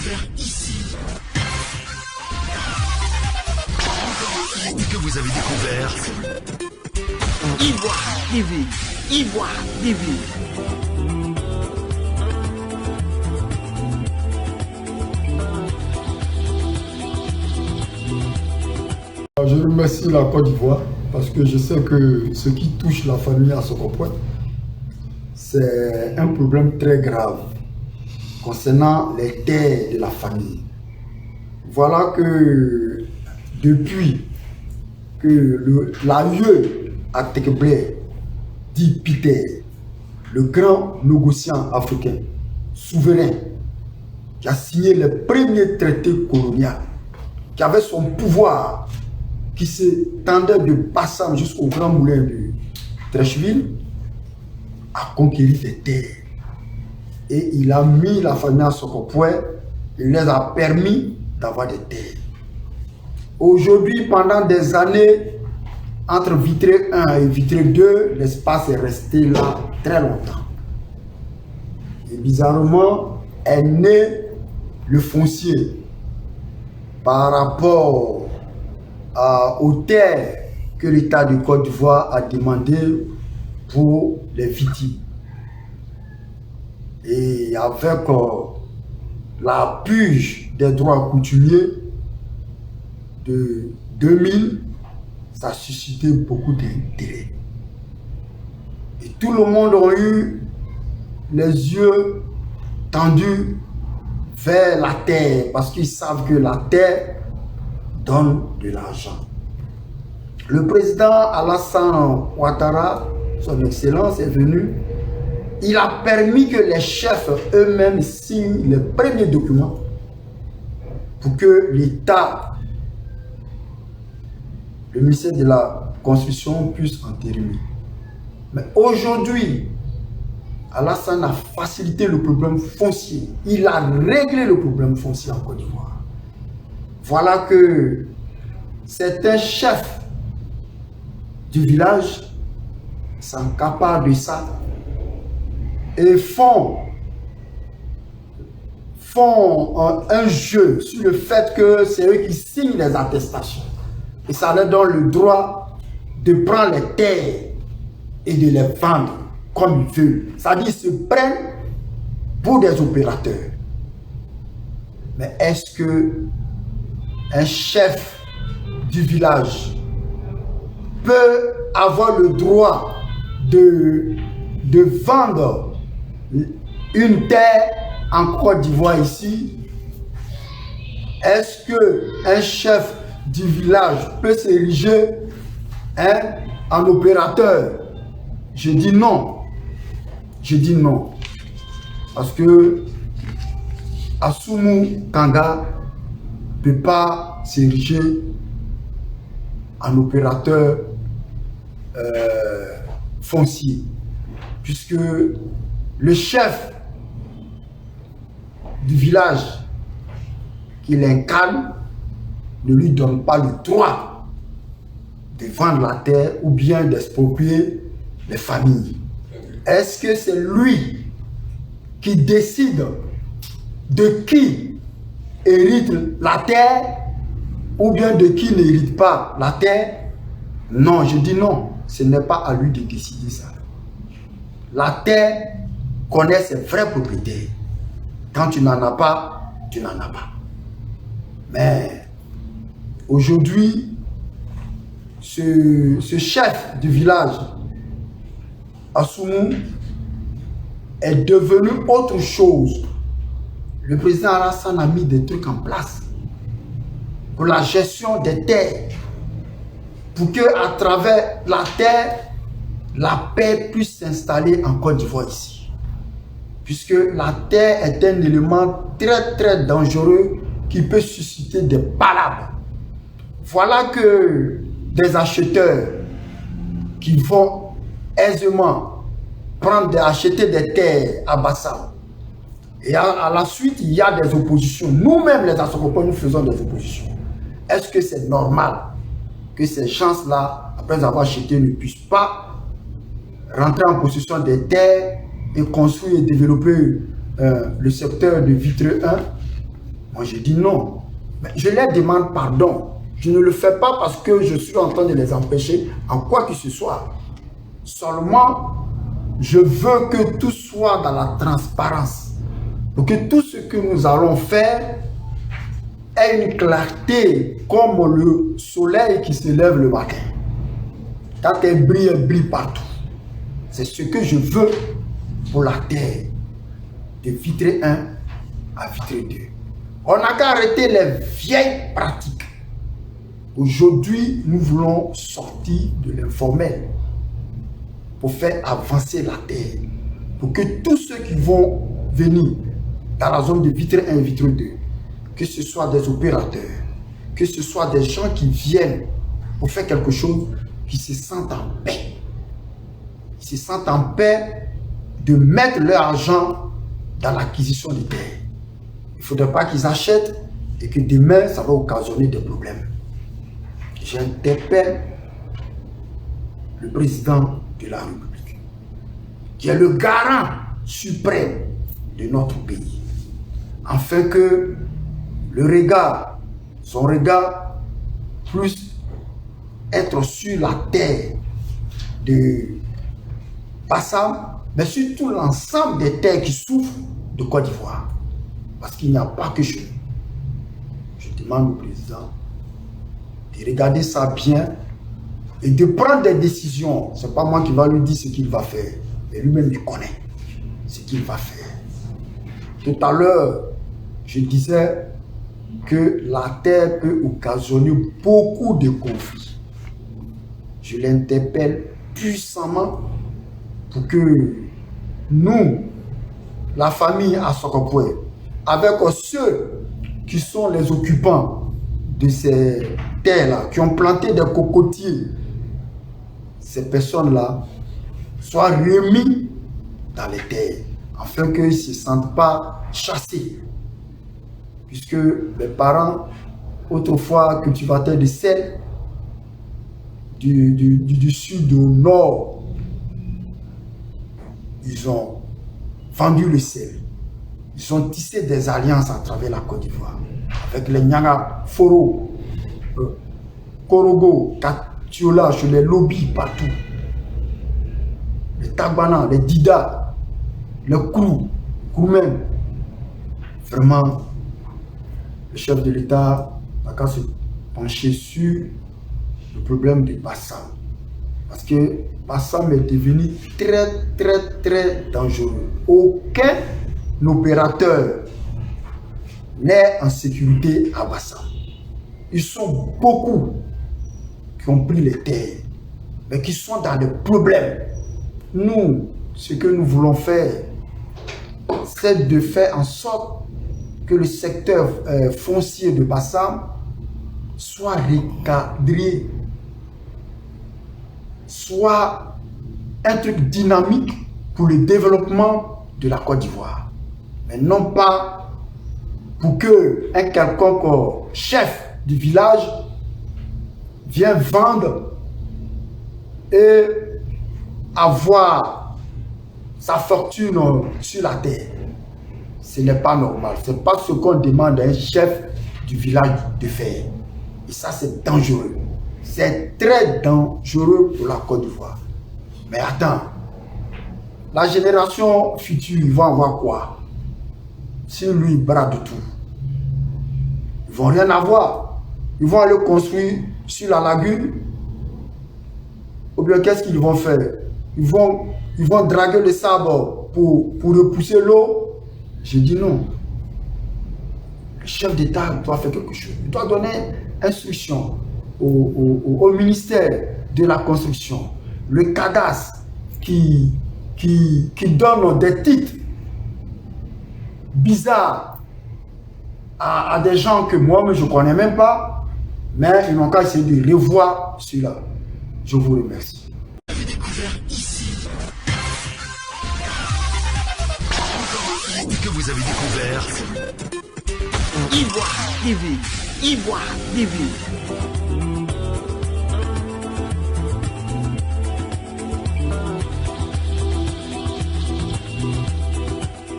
découvert ici. Et que vous avez découvert Ivoire TV. Ivoire TV. Je remercie la Côte d'Ivoire parce que je sais que ce qui touche la famille à Sokopouet, c'est un problème très grave concernant les terres de la famille. Voilà que depuis que l'aïeux à Tekblé, dit Peter, le grand négociant africain, souverain, qui a signé le premier traité colonial, qui avait son pouvoir, qui s'étendait de Bassam jusqu'au Grand Moulin de Treichville, a conquéri des terres. Et il a mis la famille à Sokopouet, il les a permis d'avoir des terres. Aujourd'hui, pendant des années, entre Vitré 1 et Vitré 2, l'espace est resté là très longtemps. Et bizarrement, est né le foncier par rapport aux terres que l'État de Côte d'Ivoire a demandé pour les victimes. Et avec la purge des droits coutumiers de 2000, ça a suscité beaucoup d'intérêt. Et tout le monde a eu les yeux tendus vers la terre parce qu'ils savent que la terre donne de l'argent. Le président Alassane Ouattara, son excellence, est venu. Il a permis que les chefs eux-mêmes signent les premiers documents pour que l'État, le ministère de la Construction, puisse entériner. Mais aujourd'hui, Alassane a facilité le problème foncier. Il a réglé le problème foncier en Côte d'Ivoire. Voilà que certains chefs du village s'accaparent de ça et font un jeu sur le fait que c'est eux qui signent les attestations. Et ça leur donne le droit de prendre les terres et de les vendre comme ils veulent. C'est-à-dire qu'ils se prennent pour des opérateurs. Mais est-ce que un chef du village peut avoir le droit de vendre une terre en Côte d'Ivoire ici? Est-ce qu'un chef du village peut s'ériger en opérateur? Je dis non. Je dis non. Parce que Assoumou Kanga ne peut pas s'ériger en opérateur foncier. Puisque le chef du village qu'il incarne ne lui donne pas le droit de vendre la terre ou bien d'exproprier les familles. Est-ce que c'est lui qui décide de qui hérite la terre ou bien de qui n'hérite pas la terre? Non, je dis non. Ce n'est pas à lui de décider ça. La terre connaît ses vrais propriétaires. Quand tu n'en as pas, tu n'en as pas. Mais aujourd'hui, ce chef du village, Assoumou, est devenu autre chose. Le président Alassane a mis des trucs en place pour la gestion des terres, pour que à travers la terre, la paix puisse s'installer en Côte d'Ivoire ici. Puisque la terre est un élément très très dangereux qui peut susciter des palabres. Voilà que des acheteurs qui vont aisément acheter des terres à Bassam. Et à la suite, il y a des oppositions. Nous-mêmes, les Assokopois, nous faisons des oppositions. Est-ce que c'est normal que ces gens-là, après avoir acheté, ne puissent pas rentrer en possession des terres et construire et développer le secteur de Vitré 1 Moi, je dis non. Mais je leur demande pardon. Je ne le fais pas parce que je suis en train de les empêcher en quoi que ce soit. Seulement, je veux que tout soit dans la transparence. Pour que tout ce que nous allons faire ait une clarté comme le soleil qui se lève le matin. Quand elle brille partout. C'est ce que je veux pour la terre. De Vitré 1 à Vitré 2. On n'a qu'à arrêter les vieilles pratiques. Aujourd'hui, nous voulons sortir de l'informel pour faire avancer la terre. Pour que tous ceux qui vont venir dans la zone de Vitré 1 et Vitré 2, que ce soit des opérateurs, que ce soit des gens qui viennent pour faire quelque chose, qui se sentent en paix. Ils se sentent en paix de mettre leur argent dans l'acquisition des terres. Il ne faudrait pas qu'ils achètent et que demain, ça va occasionner des problèmes. J'interpelle le président de la République, qui est le garant suprême de notre pays, afin que le regard, son regard, puisse être sur la terre de Bassam, mais surtout l'ensemble des terres qui souffrent de Côte d'Ivoire. Parce qu'il n'y a pas que chez nous. Je demande au président de regarder ça bien et de prendre des décisions. Ce n'est pas moi qui va lui dire ce qu'il va faire, mais lui-même il connaît ce qu'il va faire. Tout à l'heure, je disais que la terre peut occasionner beaucoup de conflits. Je l'interpelle puissamment pour que nous, la famille à Sokopoué, avec ceux qui sont les occupants de ces terres-là, qui ont planté des cocotiers, ces personnes-là soient remis dans les terres, afin qu'ils ne se sentent pas chassés. Puisque mes parents, autrefois, cultivateurs de sel, du sud au nord, ils ont vendu le sel. Ils ont tissé des alliances à travers la Côte d'Ivoire. Avec les Nyanga, Foro, Korogo, Katiola, chez les lobbies partout. Les Tagbana, les Dida, les Koumen. Vraiment, le chef de l'État n'a qu'à se pencher sur le problème de Bassam. Parce que Bassam est devenu très dangereux. Aucun opérateur n'est en sécurité à Bassam. Ils sont beaucoup qui ont pris les terres, mais qui sont dans des problèmes. Nous, ce que nous voulons faire, c'est de faire en sorte que le secteur foncier de Bassam soit recadré, soit un truc dynamique pour le développement de la Côte d'Ivoire. Mais non pas pour que un quelconque chef du village vienne vendre et avoir sa fortune sur la terre. Ce n'est pas normal. Ce n'est pas ce qu'on demande à un chef du village de faire. Et ça, c'est dangereux. C'est très dangereux pour la Côte d'Ivoire. Mais attends, la génération future, ils vont avoir quoi? Si lui, il brade tout. Ils ne vont rien avoir. Ils vont aller construire sur la lagune. Ou bien, qu'est-ce qu'ils vont faire? Ils vont draguer le sable pour repousser l'eau. J'ai dit non. Le chef d'État doit faire quelque chose. Il doit donner instruction au ministère de la construction, le cadastre qui donne des titres bizarres à des gens que moi-même je ne connais même pas, mais ils n'ont qu'à essayer de revoir cela. Je vous remercie. Vous avez découvert ici. Que vous avez découvert Ivoire TV. Ivoire TV.